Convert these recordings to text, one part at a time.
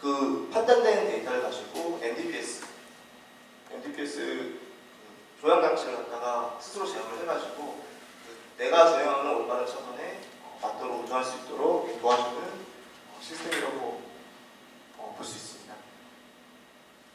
그 판단된 데이터를 가지고 NDPS 조향 장치를 갖다가 스스로 제어를 해가지고 내가 조향하는 올바른 차선에 맞도록 운전할 수 있도록 도와주는 시스템이라고 볼 수 있습니다.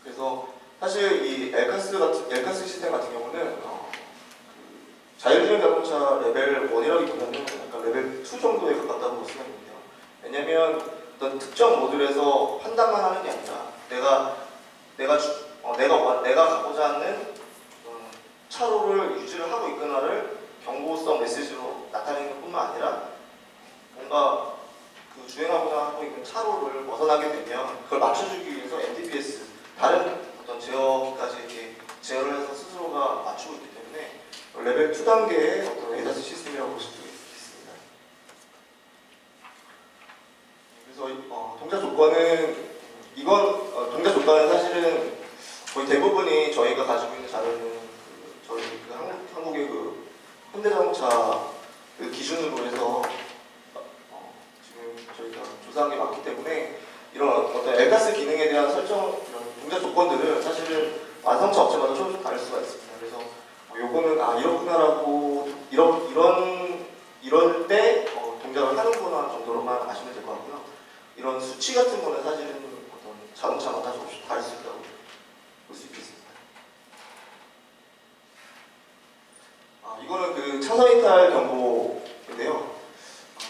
그래서 사실 이 엘카스 시스템 같은 경우는 자율주행 자동차 레벨 1이라기보다는 약간 레벨 2 정도에 가깝다고 볼 수가 있는데요. 왜냐하면 어떤 특정 모듈에서 판단만 하는 게 아니라 내가 가고자 하는 차로를 유지를 하고 있거나를 경고성 메시지로 나타내는 것뿐만 아니라 뭔가 그 주행하고자 하고 있는 차로를 벗어나게 되면 그걸 맞춰주기 위해서 NDPS 다른 어떤 제어기까지 이렇게 제어를 해서 스스로가 맞추고 있기 때문에 레벨 2 단계의 어떤 ADAS 시스템이라고 볼 수 있습니다. 그래서 동작 조건은 동작 조건은 사실은 거의 대부분이 저희가 가지고 있는 자료는 한국의 그 현대자동차 그 기준으로 해서 지금 저희가 조사한 게 많기 때문에 이런 어떤 엘카스 기능에 대한 설정, 이런 동작 조건들은 사실은 완성차 업체마다 조금씩 다를 수가 있습니다. 그래서 요거는 이렇구나라고 이럴 때 동작을 하는구나 정도로만 아시면 될 것 같고요. 이런 수치 같은 거는 사실은 어떤 자동차마다 조금씩 다를 수 있다고 볼 수 있겠습니다. 이거는 그 차선 이탈 경보인데요.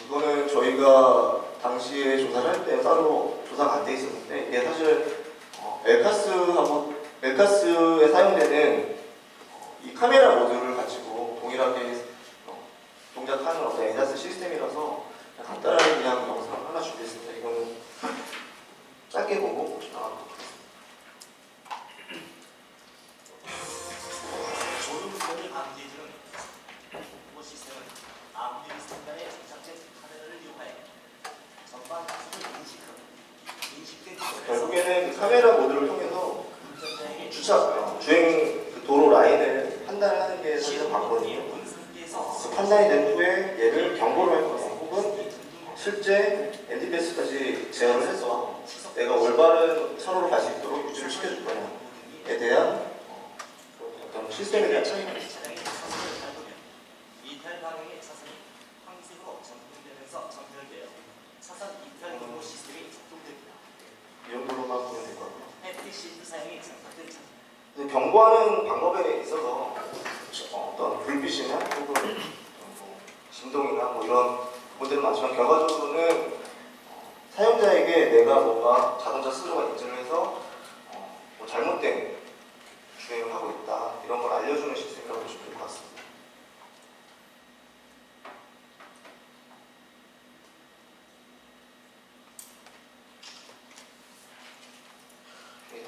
이거는 저희가 당시에 조사를 할 때 따로 조사가 안 돼 있었는데 이게 사실 엘카스에 사용되는 이 카메라 모듈을 가지고 동일하게 동작하는 어떤 ADAS 시스템이라서 간단하게 그냥 영상 하나 준비했습니다. 이거는 짧게 보고 나가도록 하겠습니다. 조종선이 감지해주는 공보 시스템은 앞뒤 상단에 장착된 카메라를 이용하여 전방 좌석을 인식된 결국에는 그 카메라 모듈을 통해서 주행 도로 라인을 판단하는 게 사실 관건이에요. 그 판단이 된 후에 얘를 경고를 할 거냐 혹은 실제 NDPS까지 제어를 해서 내가 올바른 차로로 갈 수 있도록 유지를 시켜줄 거냐에 대한 어떤 시스템에 대한 차이가 있습니다. 이탈 방향의 차선이 황색으로 점등되면서 정렬되어 차선 이탈 경보 시스템이 작동됩니다. 이 정도로만 보면 될 것 같고요. 해피 실드 사용이 장착된 차선. 경고하는 방법에 있어서 어떤 불빛이나 혹은 진동이나 이런 부분들은 많지만 결과적으로는 사용자에게 내가 뭔가 자동차 스스로가 인지를 해서 잘못된 주행을 하고 있다 이런 걸 알려주는 시스템이라고 보시면 될 것 같습니다.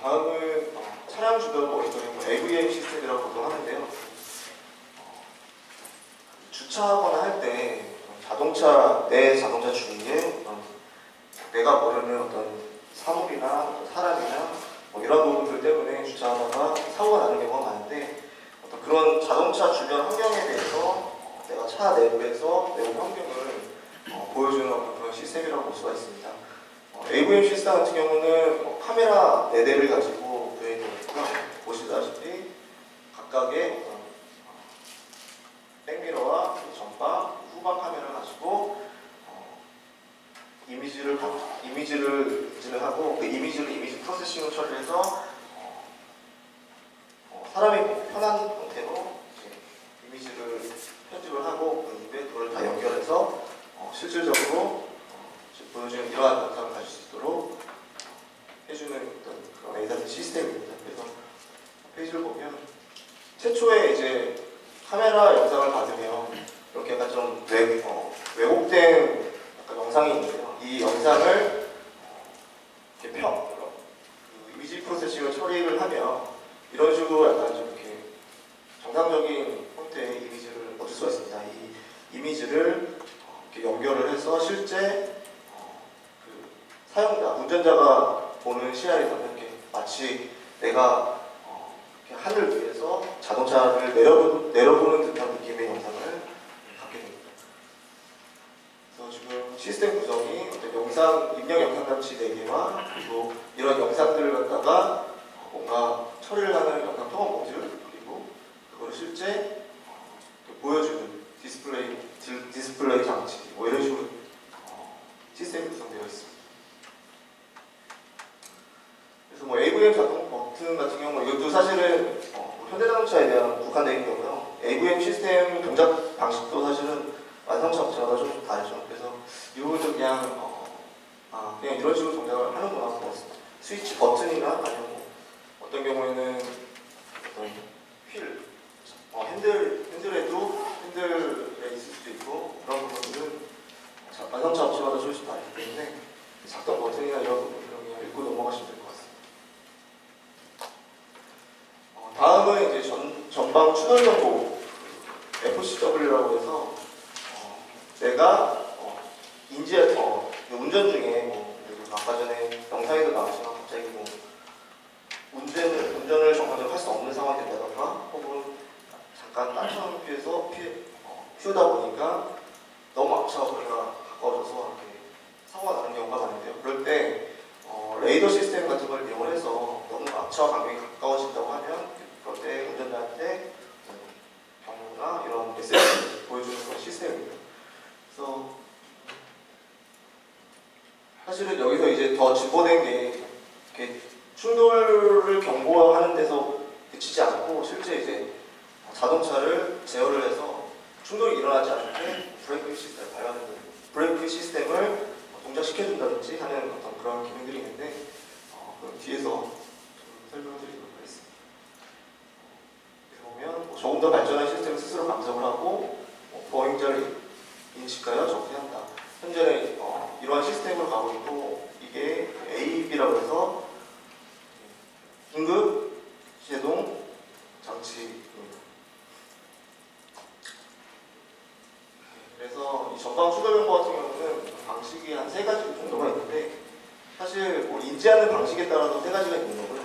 다음은 차량 주변 모니터링 AVM 시스템이라고 보통하는데요. 주차하거나 할 때 내 자동차 주위에 내가 모르는 어떤 사물이나 사람이나 이런 부분들 때문에 주차하다가 사고가 나는 경우가 많은데 그런 자동차 주변 환경에 대해서 내가 차 내부에서 내부 환경을 보여주는 그런 시스템이라고 볼 수가 있습니다. AVM 시스템 같은 경우는 카메라 4대를 가지고 구현이 되어 있고요. 보시다시피 각각의 백미러와 전방, 후방 카메라를 가지고 이미지를 인지를 하고 그 이미지를 이미지 프로세싱을 처리해서 사람이 편한 형태로 이미지를 편집을 하고 그 이후에 그걸 다 연결해서 실질적으로 보여주는 이러한 영상을 가질 수 있도록 해주는 그런 ADAS 시스템입니다. 그래서 페이지를 보면 최초에 이제 카메라 영상을 받으면 이렇게 약간 좀 왜곡된 약간 영상이 있는데요. 이 영상을 이렇게 그 이미지 프로세싱을 처리를 하면 이런 식으로 약간 좀 이렇게 정상적인 형태의 이미지를 얻을 수가 있습니다. 이 이미지를 이렇게 연결을 해서 실제 그 사용자, 운전자가 보는 시야에서는 이렇게 마치 내가 하늘 위에서 자동차를 내려보는 듯한 느낌의 영상을 갖게 됩니다. 그래서 지금 시스템 구성이 어떤 영상, 입력 영상 장치 4개와 그리고 이런 영상들을 갖다가 뭔가 처리를 하는 영상 통합 모듈, 그리고 그걸 실제 보여주는 디스플레이 장치, 뭐 이런 식으로 시스템이 구성되어 있습니다. 그래서 뭐 AVM 자동 버튼 같은 경우 이것도 사실은 현대자동차에 대한 국한되어 있는 거고요. AVM 시스템 동작 방식도 사실은 완성차 업체마다 좀 다르죠. 그래서 이 부분도 그냥 그냥 이런 식으로 동작을 하는구나. 뭐 스위치 버튼이나 아니면 뭐 어떤 경우에는 어떤 핸들에도 핸들에 있을 수도 있고 그런 부분들은 완성차 업체마다 조금씩 다르기 때문에 작동 버튼이나 이런 부분들은 그냥 읽고 넘어가시면 될 것 같습니다. 다음은 이제 전방 추돌 정보 FCW라고 해서 내가 운전 중에 뭐 아까 전에 영상에도 나왔지만 갑자기 뭐 운전을 정상적으로 할 수 없는 상황이 된다던가 혹은 잠깐 따뜻한 피우다 보니까 너무 앞차가 가까워져서 이렇게 사고가 나는 경우가 많은데요. 그럴 때 레이더 시스템 같은 걸 이용해서 너무 앞차와 간격이 가까워진다고 하면 그럴 때 운전자한테 경고나 이런 메시지를 보여주는 그런 시스템입니다. 그래서 사실은 여기서 이제 더 진보된 게 이렇게 충돌을 경고하는 데서 그치지 않고 실제 이제 자동차를 제어를 해서 충돌이 일어나지 않을 때 브레이크 시스템을 동작시켜준다든지 하는 어떤 그런 기능들이 있는데 그럼 뒤에서 좀 설명을 드리도록 하겠습니다. 보면 조금 더 발전한 시스템을 스스로 감정을 하고 보행자를 인식하여 정지한다. 현재는 이러한 시스템으로 가고 있고 이게 AB라고 해서 긴급 제동 장치입니다. 그래서 이 전방 추돌 경보 같은 경우는 방식이 한 3가지 정도가 있는데 사실 뭐 인지하는 방식에 따라서 3가지가 있는 거고요.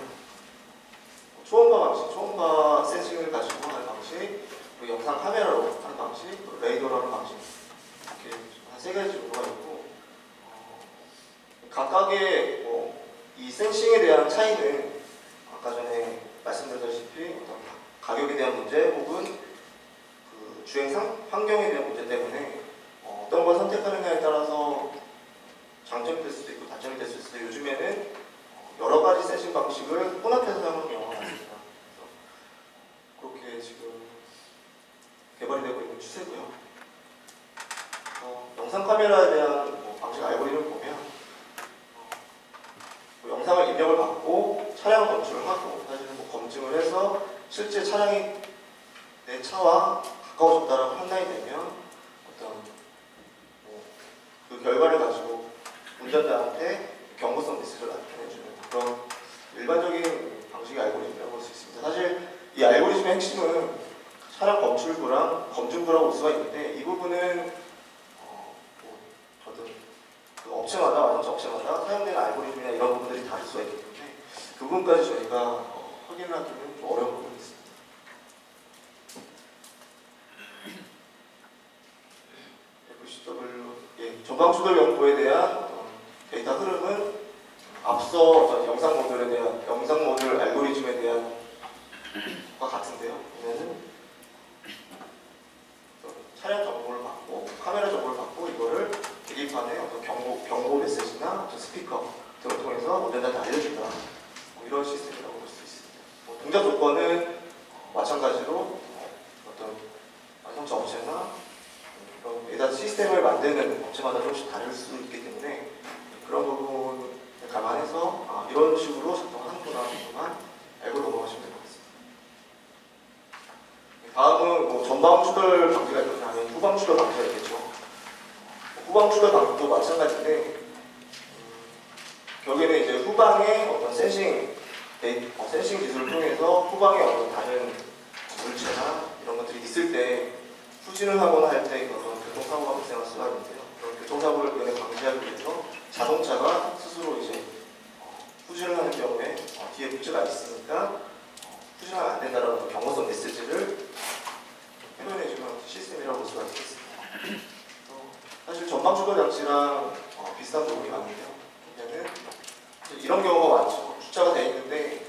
초음파 방식, 초음파 센싱을 가지고 하는 방식, 그리고 영상 카메라로 하는 방식, 그리고 레이더로 하는 방식 이렇게 한 3가지 정도가 있고 각각의 이 센싱에 대한 차이는 아까 전에 말씀드렸다시피 어떤 가격에 대한 문제 혹은 그 주행 환경에 대한 문제 때문에 어떤 걸 선택하느냐에 따라서 장점이 될 수도 있고 단점이 될 수 있어요. 요즘에는 여러 가지 센싱 방식을 혼합해서 사용하는 경우가 많습니다. 그렇게 지금 개발이 되고 있는 추세고요. 영상 카메라에 대한 방식 알고리즘을 보면 영상을 입력을 받고 차량 검출을 하고 사실은 검증을 해서 실제 차량이 내 차와 가까워졌다라고 판단이 되면 어떤 그 결과를 가지고 운전자한테 경고성 메시지를 나타내주는 그런 일반적인 방식의 알고리즘이라고 볼 수 있습니다. 사실 이 알고리즘의 핵심은 차량 검출부랑 검증부라고 볼 수가 있는데 이 부분은 어떤 그 업체마다 사용되는 알고리즘이나 이런 부분들이 다를 수가 있기 때문에 그 부분까지 저희가 확인하기는 좀 어려운 부분이 있습니다. FCW 전방 추돌 경보에 대한 데이터 흐름은 앞서 영상 모듈 알고리즘에 대한 과 같은데요. 얘는 차량 정보를 받고 카메라 정보를 받고 이거를 계기판에 어떤 경고 메시지나 어떤 스피커 등을 통해서 운전자한테 알려준다. 이런 시스템이라고 볼 수 있습니다. 동작 조건은 마찬가지로 어떤 완성차 업체나 그런 에다 시스템을 만드는 업체마다 조금씩 다를 수 있기 때문에 그런 부분을 감안해서 이런 식으로 작동하는구나 정도만 알고 넘어가시면 될 것 같습니다. 다음은 전방 추돌 방지가 있거나 아니면 후방 추돌 방지가 있겠죠. 후방 추돌 방지도 마찬가지인데 여기는 이제 후방의 어떤 센싱 기술을 통해서 후방에 어떤 다른 물체나 이런 것들이 있을 때 후진을 하거나 할 때 그런 교통사고가 발생할 수가 있는데요. 그런 교통사고를 방지하기 위해서 자동차가 스스로 이제 후진을 하는 경우에 뒤에 물체가 있으니까 후진하면 안 된다라는 경고성 메시지를 표현해주는 시스템이라고 볼 수가 있겠습니다. 사실 전방 추돌 장치랑 비슷한 부분 경우가 많죠. 주차가 돼 있는데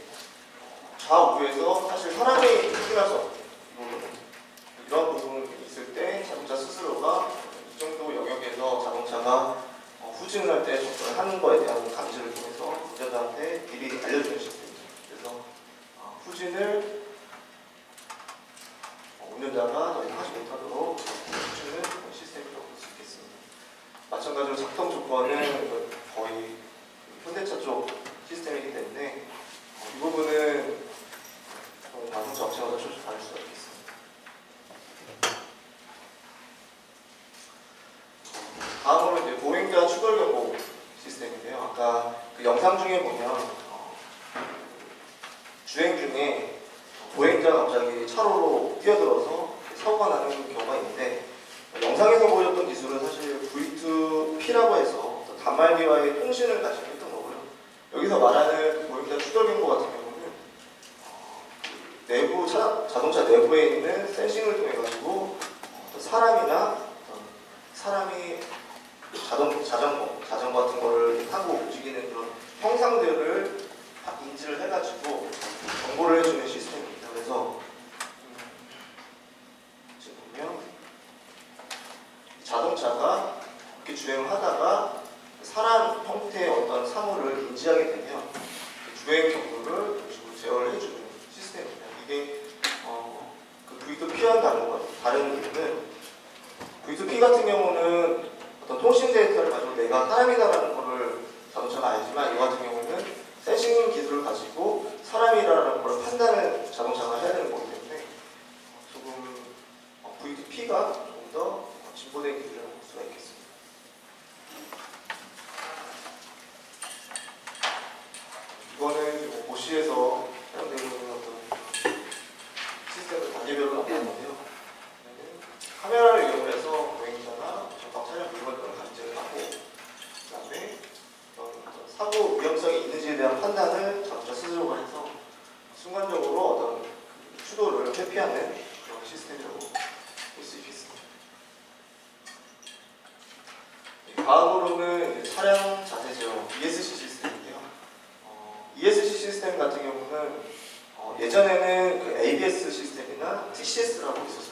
좌우에서 사실 사람이 확인할 수 없는 부분, 이런 부분이 있을 때 자동차 스스로가 이 정도 영역에서 자동차가 후진을 할 때 접근을 하는 거에 대한 감지를 통해서 운전자한테 미리 알려주는 시스템이죠. 그래서 후진을 운전자가 더 하지 못하도록 해주는 시스템이라고 볼 수 있겠습니다. 마찬가지로 작동 조건은 거의 현대차 쪽 시스템이기 때문에 이 부분은 자동차 업체마다 조금 다를 수가 있겠습니다. 다음으로 이제 보행자 추돌 경보 시스템인데요. 아까 그 영상 중에 보면 주행 중에 보행자가 갑자기 차로로 뛰어들어서 사고가 나는 경우가 있는데, 영상에서 보여줬던 기술은 사실 V2P라고 해서 단말기와의 통신을 가지고 했던 거고요. 여기서 말하는 보행자 추돌 경보 같은 경우는 내부 자동차 내부에 있는 센싱을 통해 가지고 사람이 자전거 같은 거를 타고 움직이는 그런 형상들을 인지를 해가지고 정보를 해주는 시스템입니다. 그래서 지금 보면 자동차가 이렇게 주행을 하다가 사람 형태의 어떤 사물을 인지하게 되면 주행 경로를 제어를 해주는 시스템입니다. 이게 그 V2P와는 다른 이유는 V2P 같은 경우는 어떤 통신 데이터를 가지고 내가 사람이다라는 것을 자동차가 알지만, 이 같은 경우는 센싱 기술을 가지고 사람이라는 걸 판단을 자동차가 해야 되는 거기 때문에 조금 V2P가 조금 더 진보된 기술이라고 볼 수가 있겠습니다. 이거는 보시에서 사용되고 있는 어떤 시스템을 단계별로 나타내는데요. 카메라를 이용해서 보행자나 전방 차량 물건들을 감지를 하고, 그 다음에 사고 위험성이 있는지에 대한 판단을 자동차 스스로가 해서 순간적으로 어떤 추돌을 회피하는 그런 시스템이라고 볼 수 있겠습니다. 다음으로는 차량 자세 제어 ESC 시스템인데요. ESC 시스템 같은 경우는 예전에는 그 ABS 시스템이나 TCS라고 있었어요.